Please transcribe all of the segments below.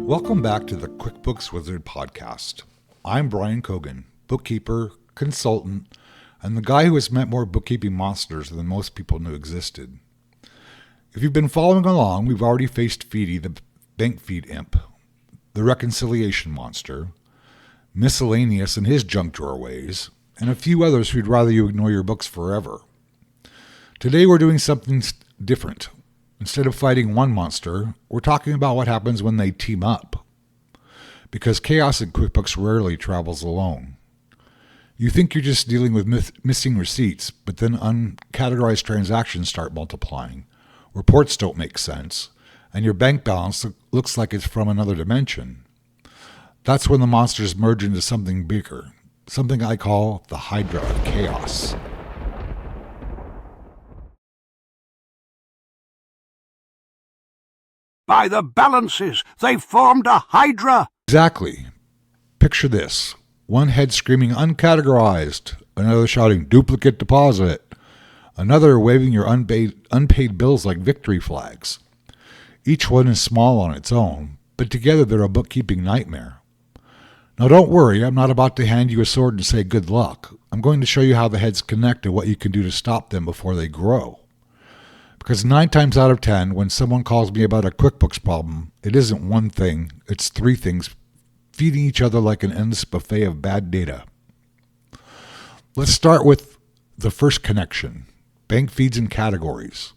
Welcome back to the QuickBooks Wizard Podcast. I'm Brian Cogan, bookkeeper, consultant, and the guy who has met more bookkeeping monsters than most people knew existed. If you've been following along, we've already faced Feedy, the bank feed imp, the reconciliation monster, Miscellaneous and his junk drawer ways, and a few others who'd rather you ignore your books forever. Today we're doing something different. Instead of fighting one monster, we're talking about what happens when they team up. Because chaos in QuickBooks rarely travels alone. You think you're just dealing with missing receipts, but then uncategorized transactions start multiplying. Reports don't make sense, and your bank balance looks like it's from another dimension. That's when the monsters merge into something bigger, something I call the Hydra of Chaos. By the balances, they've formed a Hydra! Exactly. Picture this. One head screaming uncategorized, another shouting duplicate deposit, another waving your unpaid bills like victory flags. Each one is small on its own, but together they're a bookkeeping nightmare. Now don't worry, I'm not about to hand you a sword and say good luck. I'm going to show you how the heads connect and what you can do to stop them before they grow. Because 9 times out of 10, when someone calls me about a QuickBooks problem, it isn't one thing, it's 3 things feeding each other like an endless buffet of bad data. Let's start with the first connection, bank feeds and categories.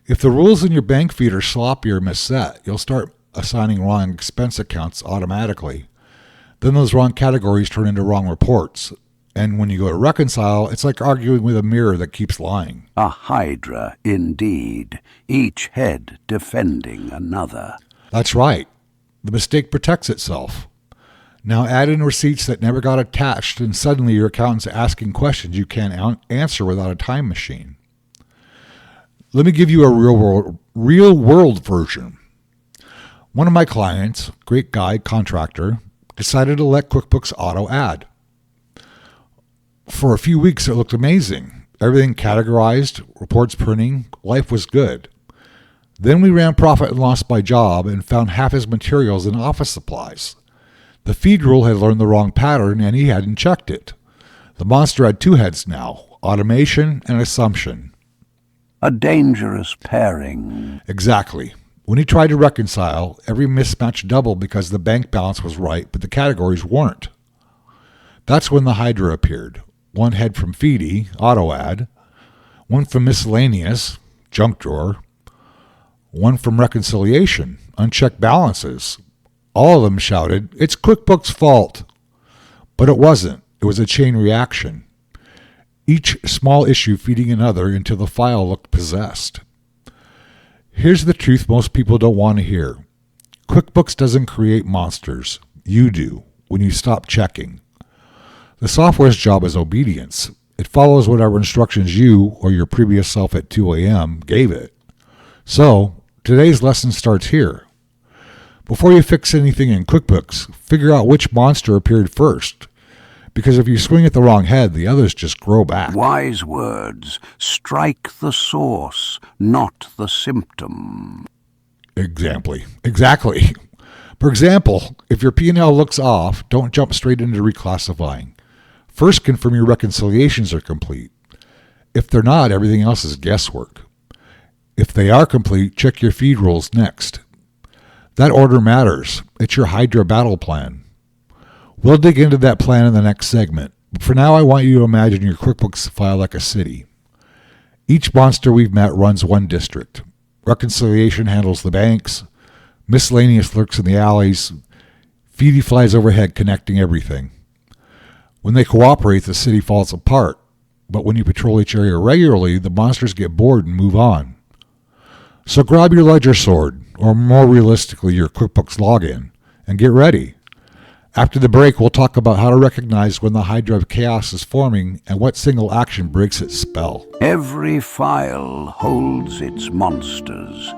If the rules in your bank feed are sloppy or misset, you'll start assigning wrong expense accounts automatically. Then those wrong categories turn into wrong reports. And when you go to reconcile, it's like arguing with a mirror that keeps lying. A Hydra, indeed, each head defending another. That's right. The mistake protects itself. Now add in receipts that never got attached, and suddenly your accountant's asking questions you can't answer without a time machine. Let me give you a real world version. One of my clients, great guy, contractor, decided to let QuickBooks auto add. For a few weeks, it looked amazing. Everything categorized, reports printing, life was good. Then we ran profit and loss by job and found half his materials in office supplies. The feed rule had learned the wrong pattern and he hadn't checked it. The monster had 2 heads now, automation and assumption. A dangerous pairing. Exactly. When he tried to reconcile, every mismatch doubled because the bank balance was right, but the categories weren't. That's when the Hydra appeared. 1 head from Feedy, auto add, 1 from miscellaneous, junk drawer, 1 from reconciliation, unchecked balances. All of them shouted, "It's QuickBooks' fault." But it wasn't. It was a chain reaction. Each small issue feeding another until the file looked possessed. Here's the truth most people don't want to hear. QuickBooks doesn't create monsters. You do, when you stop checking. The software's job is obedience. It follows whatever instructions you or your previous self at 2 a.m. gave it. So, today's lesson starts here. Before you fix anything in QuickBooks, figure out which monster appeared first. Because if you swing at the wrong head, the others just grow back. Wise words. Strike the source, not the symptom. Exactly. For example, if your P&L looks off, don't jump straight into reclassifying. First, confirm your reconciliations are complete. If they're not, everything else is guesswork. If they are complete, check your feed rules next. That order matters. It's your Hydra battle plan. We'll dig into that plan in the next segment, but for now I want you to imagine your QuickBooks file like a city. Each monster we've met runs one district. Reconciliation handles the banks. Miscellaneous lurks in the alleys. Feedy flies overhead connecting everything. When they cooperate, the city falls apart. But when you patrol each area regularly, the monsters get bored and move on. So grab your ledger sword, or more realistically, your QuickBooks login, and get ready. After the break, we'll talk about how to recognize when the Hydra of Chaos is forming and what single action breaks its spell. Every file holds its monsters.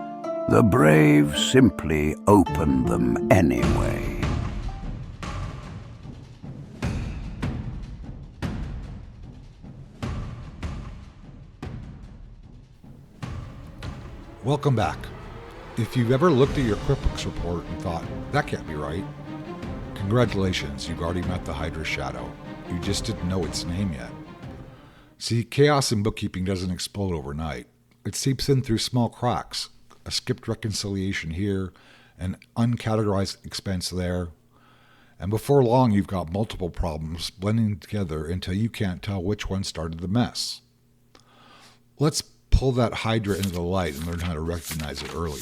The brave simply open them anyway. Welcome back. If you've ever looked at your QuickBooks report and thought, that can't be right, congratulations, you've already met the Hydra shadow. You just didn't know its name yet. See, chaos in bookkeeping doesn't explode overnight. It seeps in through small cracks, a skipped reconciliation here, an uncategorized expense there, and before long you've got multiple problems blending together until you can't tell which one started the mess. Let's pull that Hydra into the light and learn how to recognize it early.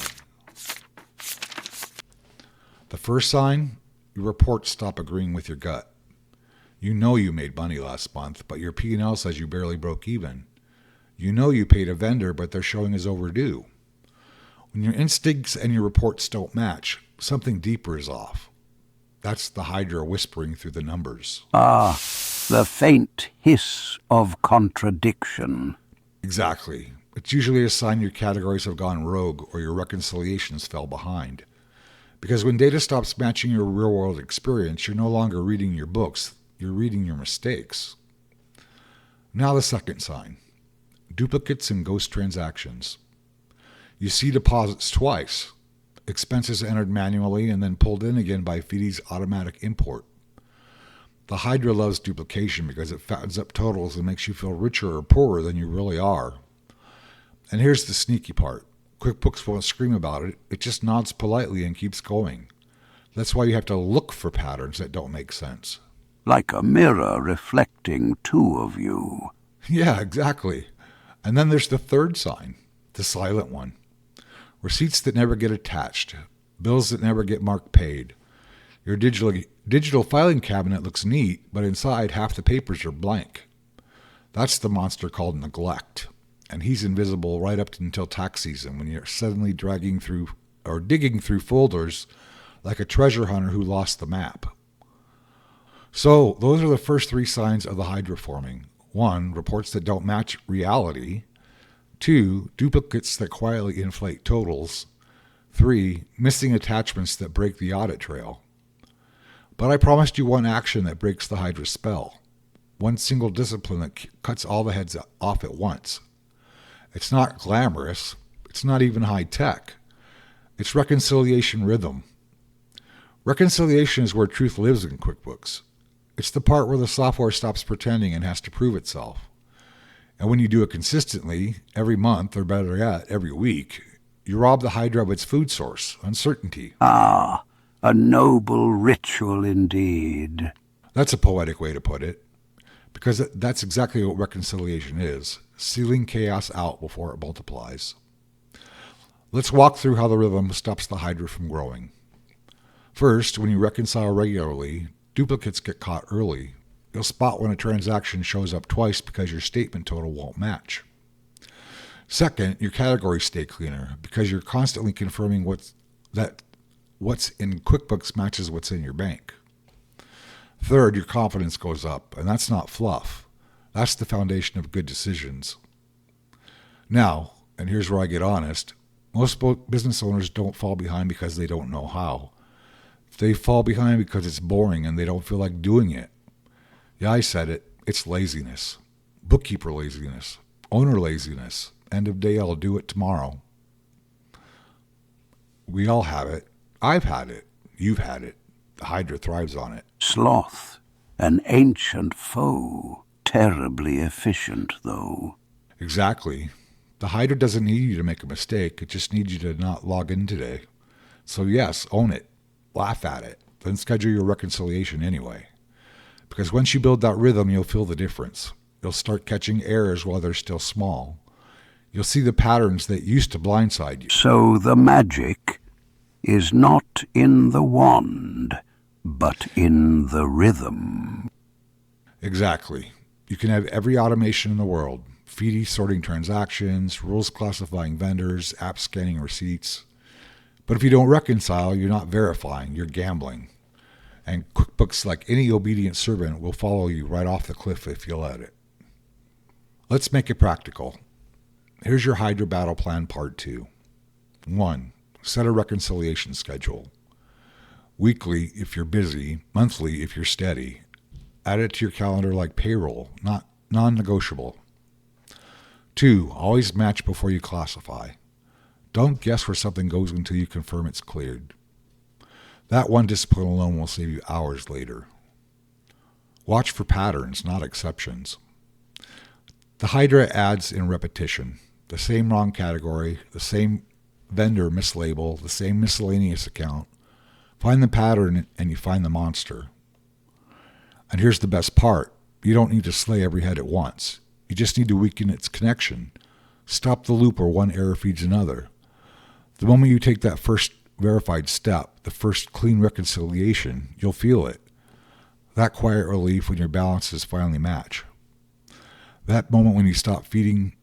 The first sign, your reports stop agreeing with your gut. You know you made money last month, but your P&L says you barely broke even. You know you paid a vendor, but they're showing as overdue. When your instincts and your reports don't match, something deeper is off. That's the Hydra whispering through the numbers. Ah, the faint hiss of contradiction. Exactly. It's usually a sign your categories have gone rogue or your reconciliations fell behind. Because when data stops matching your real-world experience, you're no longer reading your books, you're reading your mistakes. Now the second sign. Duplicates and ghost transactions. You see deposits twice. Expenses entered manually and then pulled in again by Fidi's automatic import. The Hydra loves duplication because it fattens up totals and makes you feel richer or poorer than you really are. And here's the sneaky part. QuickBooks won't scream about it. It just nods politely and keeps going. That's why you have to look for patterns that don't make sense. Like a mirror reflecting two of you. Yeah, exactly. And then there's the third sign, the silent one. Receipts that never get attached, bills that never get marked paid. Your digital filing cabinet looks neat, but inside half the papers are blank. That's the monster called neglect, and he's invisible right up until tax season when you're suddenly digging through folders like a treasure hunter who lost the map. So those are the first three signs of the Hydra forming. 1, reports that don't match reality. 2, duplicates that quietly inflate totals. 3, missing attachments that break the audit trail. But I promised you one action that breaks the Hydra spell. One single discipline that cuts all the heads off at once. It's not glamorous. It's not even high tech. It's reconciliation rhythm. Reconciliation is where truth lives in QuickBooks. It's the part where the software stops pretending and has to prove itself. And when you do it consistently, every month, or better yet, every week, you rob the Hydra of its food source, uncertainty. Ah, a noble ritual indeed. That's a poetic way to put it, because that's exactly what reconciliation is, sealing chaos out before it multiplies. Let's walk through how the rhythm stops the Hydra from growing. First, when you reconcile regularly, duplicates get caught early. You'll spot when a transaction shows up twice because your statement total won't match. Second, your categories stay cleaner because you're constantly confirming what's in QuickBooks matches what's in your bank. Third, your confidence goes up, and that's not fluff. That's the foundation of good decisions. Now, and here's where I get honest, most business owners don't fall behind because they don't know how. They fall behind because it's boring and they don't feel like doing it. Yeah, I said it. It's laziness. Bookkeeper laziness. Owner laziness. End of day, I'll do it tomorrow. We all have it. I've had it. You've had it. The Hydra thrives on it. Sloth, an ancient foe. Terribly efficient, though. Exactly. The Hydra doesn't need you to make a mistake. It just needs you to not log in today. So yes, own it. Laugh at it. Then schedule your reconciliation anyway. Because once you build that rhythm, you'll feel the difference. You'll start catching errors while they're still small. You'll see the patterns that used to blindside you. So the magic is not in the wand, but in the rhythm. Exactly. You can have every automation in the world. Fidi sorting transactions, rules classifying vendors, app scanning receipts. But if you don't reconcile, you're not verifying, you're gambling. And QuickBooks, like any obedient servant, will follow you right off the cliff if you let it. Let's make it practical. Here's your Hydra battle plan part 2. 1. Set a reconciliation schedule. Weekly if you're busy, monthly if you're steady. Add it to your calendar like payroll, not non-negotiable. 2. Always match before you classify. Don't guess where something goes until you confirm it's cleared. That one discipline alone will save you hours later. Watch for patterns, not exceptions. The Hydra adds in repetition. The same wrong category, the same vendor mislabel, the same miscellaneous account. Find the pattern and you find the monster. And here's the best part. You don't need to slay every head at once. You just need to weaken its connection. Stop the loop where one error feeds another. The moment you take that first verified step, the first clean reconciliation, you'll feel it. That quiet relief when your balances finally match. That moment when you stop feeling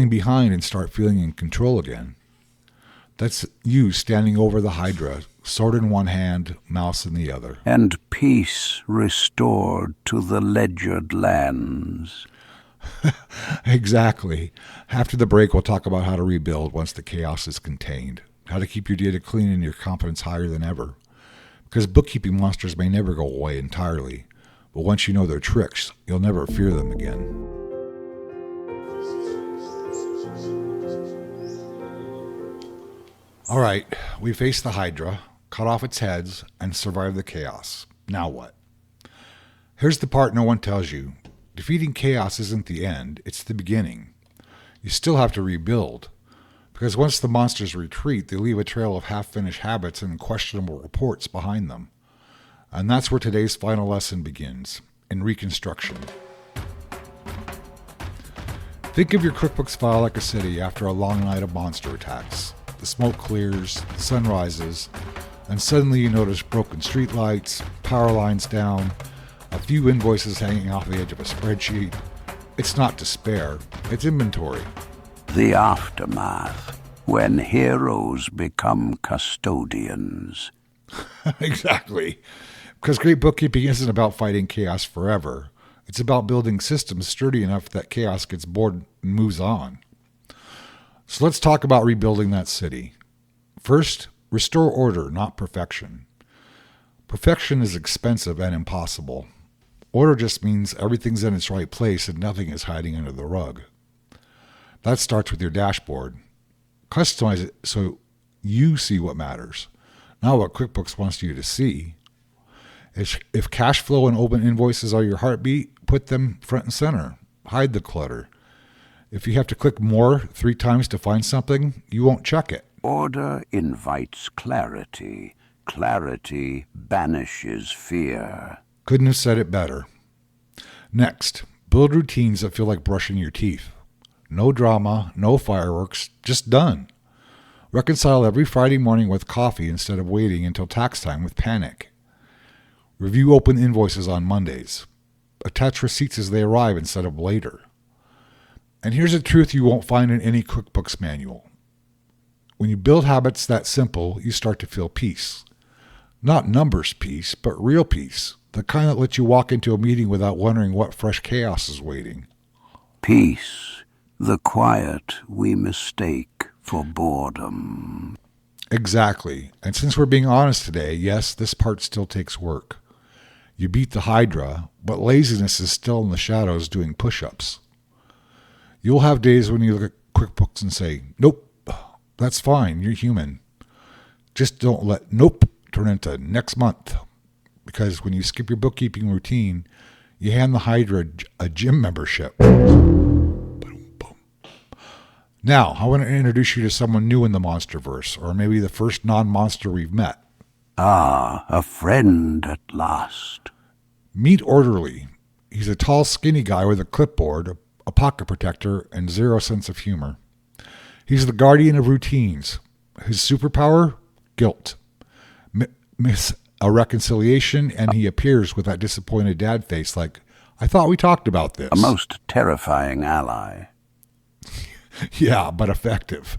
behind and start feeling in control again. That's you standing over the Hydra, sword in one hand, mouse in the other. And peace restored to the ledgered lands. Exactly. After the break, we'll talk about how to rebuild once the chaos is contained, how to keep your data clean and your confidence higher than ever. Because bookkeeping monsters may never go away entirely, but once you know their tricks, you'll never fear them again. All right, we faced the Hydra, cut off its heads, and survived the chaos. Now what? Here's the part no one tells you. Defeating chaos isn't the end, it's the beginning. You still have to rebuild, because once the monsters retreat, they leave a trail of half-finished habits and questionable reports behind them. And that's where today's final lesson begins, in reconstruction. Think of your QuickBooks file like a city after a long night of monster attacks. The smoke clears, the sun rises, and suddenly you notice broken streetlights, power lines down, a few invoices hanging off the edge of a spreadsheet. It's not despair, it's inventory. The aftermath, when heroes become custodians. Exactly. Because great bookkeeping isn't about fighting chaos forever. It's about building systems sturdy enough that chaos gets bored and moves on. So let's talk about rebuilding that city. First, restore order, not perfection. Perfection is expensive and impossible. Order just means everything's in its right place and nothing is hiding under the rug. That starts with your dashboard. Customize it so you see what matters, not what QuickBooks wants you to see. If cash flow and open invoices are your heartbeat, put them front and center. Hide the clutter. If you have to click more 3 times to find something, you won't check it. Order invites clarity. Clarity banishes fear. Couldn't have said it better. Next, build routines that feel like brushing your teeth. No drama, no fireworks, just done. Reconcile every Friday morning with coffee instead of waiting until tax time with panic. Review open invoices on Mondays. Attach receipts as they arrive instead of later. And here's a truth you won't find in any QuickBooks manual. When you build habits that simple, you start to feel peace. Not numbers peace, but real peace. The kind that lets you walk into a meeting without wondering what fresh chaos is waiting. Peace, the quiet we mistake for boredom. Exactly. And since we're being honest today, yes, this part still takes work. You beat the Hydra, but laziness is still in the shadows doing push-ups. You'll have days when you look at QuickBooks and say, nope, that's fine, you're human. Just don't let nope turn into next month. Because when you skip your bookkeeping routine, you hand the Hydra a gym membership. Boom, boom. Now, I want to introduce you to someone new in the Monsterverse, or maybe the first non-monster we've met. Ah, a friend at last. Meet Orderly. He's a tall, skinny guy with a clipboard, a pocket protector, and zero sense of humor. He's the guardian of routines. His superpower? Guilt. Miss a reconciliation, and he appears with that disappointed dad face like, I thought we talked about this. A most terrifying ally. Yeah, but effective.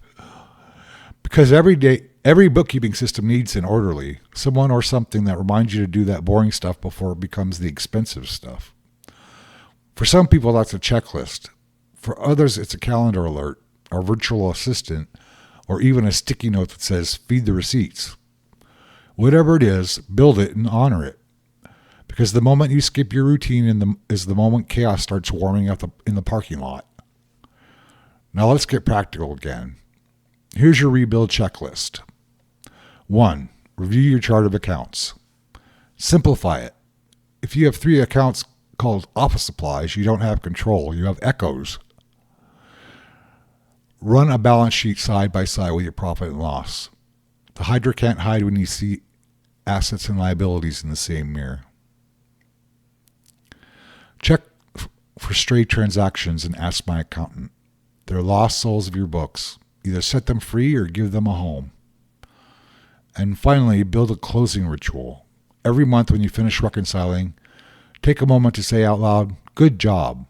Because every bookkeeping system needs an orderly, someone or something that reminds you to do that boring stuff before it becomes the expensive stuff. For some people, that's a checklist. For others, it's a calendar alert, or virtual assistant, or even a sticky note that says, feed the receipts. Whatever it is, build it and honor it. Because the moment you skip your routine is the moment chaos starts warming up in the parking lot. Now let's get practical again. Here's your rebuild checklist. 1. Review your chart of accounts. Simplify it. If you have 3 accounts called office supplies, you don't have control. You have echoes. Run a balance sheet side by side with your profit and loss. The Hydra can't hide when you see assets and liabilities in the same mirror. Check for stray transactions and ask my accountant. They're lost souls of your books. Either set them free or give them a home. And finally, build a closing ritual. Every month when you finish reconciling, take a moment to say out loud, "Good job."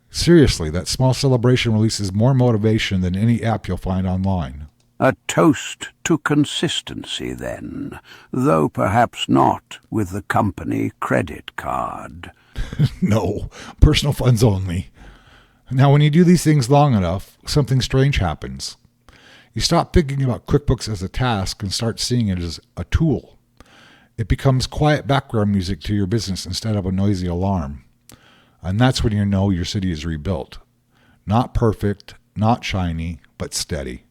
Seriously, that small celebration releases more motivation than any app you'll find online. A toast to consistency, then, though perhaps not with the company credit card. No, personal funds only. Now, when you do these things long enough, something strange happens. You stop thinking about QuickBooks as a task and start seeing it as a tool. It becomes quiet background music to your business instead of a noisy alarm. And that's when you know your city is rebuilt. Not perfect, not shiny, but steady.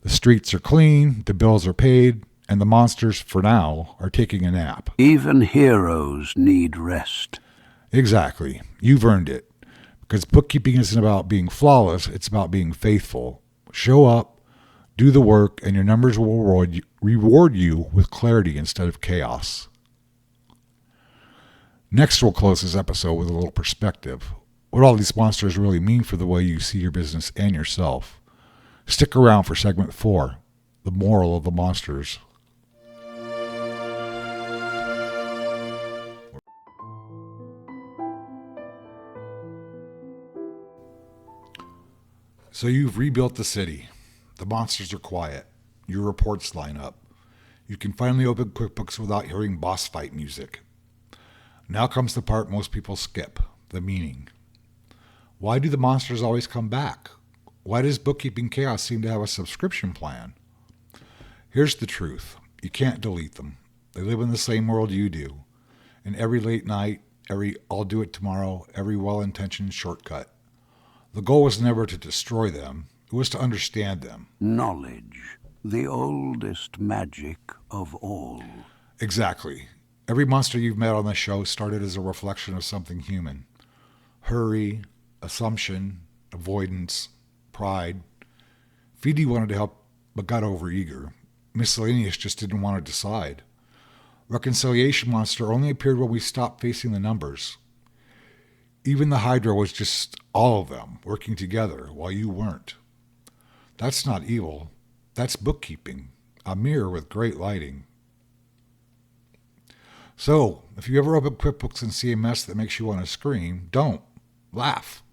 The streets are clean, the bills are paid, and the monsters, for now, are taking a nap. Even heroes need rest. Exactly. You've earned it. Because bookkeeping isn't about being flawless, it's about being faithful. Show up, do the work, and your numbers will reward you with clarity instead of chaos. Next, we'll close this episode with a little perspective. What all these monsters really mean for the way you see your business and yourself. Stick around for segment 4, the moral of the monsters. So you've rebuilt the city. The monsters are quiet. Your reports line up. You can finally open QuickBooks without hearing boss fight music. Now comes the part most people skip, the meaning. Why do the monsters always come back? Why does Bookkeeping Chaos seem to have a subscription plan? Here's the truth. You can't delete them. They live in the same world you do. And every late night, every "I'll do it tomorrow," every well-intentioned shortcut. The goal was never to destroy them. It was to understand them. Knowledge, the oldest magic of all. Exactly. Every monster you've met on the show started as a reflection of something human. Hurry, assumption, avoidance, pride. Phoebe wanted to help but got overeager. Miscellaneous just didn't want to decide. Reconciliation monster only appeared when we stopped facing the numbers. Even the Hydra was just all of them working together while you weren't. That's not evil. That's bookkeeping. A mirror with great lighting. So, if you ever open QuickBooks and see a mess that makes you want to scream, don't. Laugh.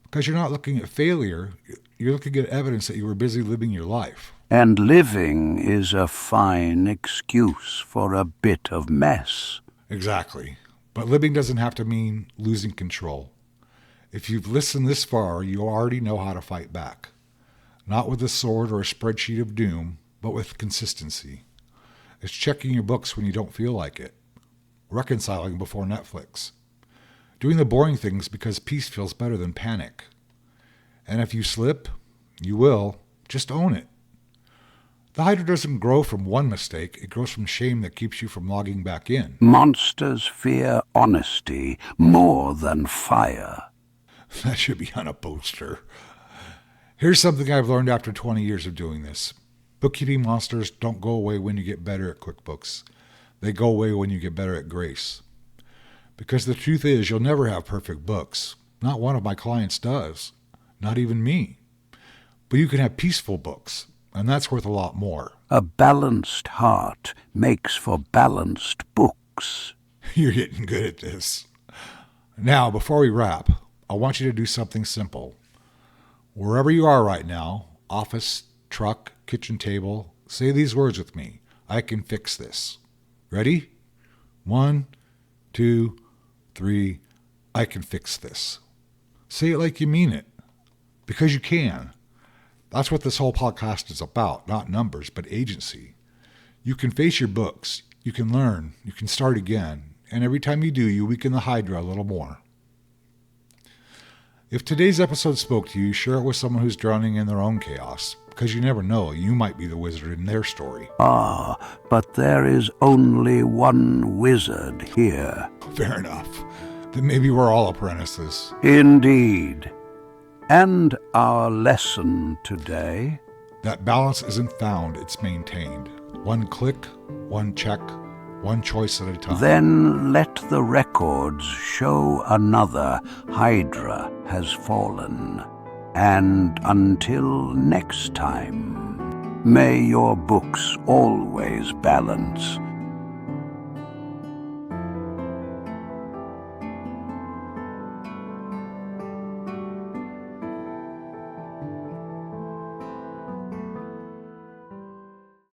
Because you're not looking at failure, you're looking at evidence that you were busy living your life. And living is a fine excuse for a bit of mess. Exactly. But living doesn't have to mean losing control. If you've listened this far, you already know how to fight back. Not with a sword or a spreadsheet of doom, but with consistency. It's checking your books when you don't feel like it. Reconciling before Netflix. Doing the boring things because peace feels better than panic. And if you slip, you will. Just own it. The Hydra doesn't grow from one mistake. It grows from shame that keeps you from logging back in. Monsters fear honesty more than fire. That should be on a poster. Here's something I've learned after 20 years of doing this. Bookkeeping monsters don't go away when you get better at QuickBooks. They go away when you get better at grace. Because the truth is, you'll never have perfect books. Not one of my clients does. Not even me. But you can have peaceful books, and that's worth a lot more. A balanced heart makes for balanced books. You're getting good at this. Now, before we wrap, I want you to do something simple. Wherever you are right now, office, truck, kitchen table, say these words with me. I can fix this. Ready? 1, 2, 3. I can fix this. Say it like you mean it. Because you can. That's what this whole podcast is about. Not numbers, but agency. You can face your books. You can learn. You can start again. And every time you do, you weaken the Hydra a little more. If today's episode spoke to you, share it with someone who's drowning in their own chaos, because you never know, you might be the wizard in their story. But there is only one wizard here. Fair enough. Then maybe we're all apprentices. Indeed. And our lesson today? That balance isn't found, it's maintained. One click, one check, one choice at a time. Then let the records show another Hydra has fallen. And until next time, may your books always balance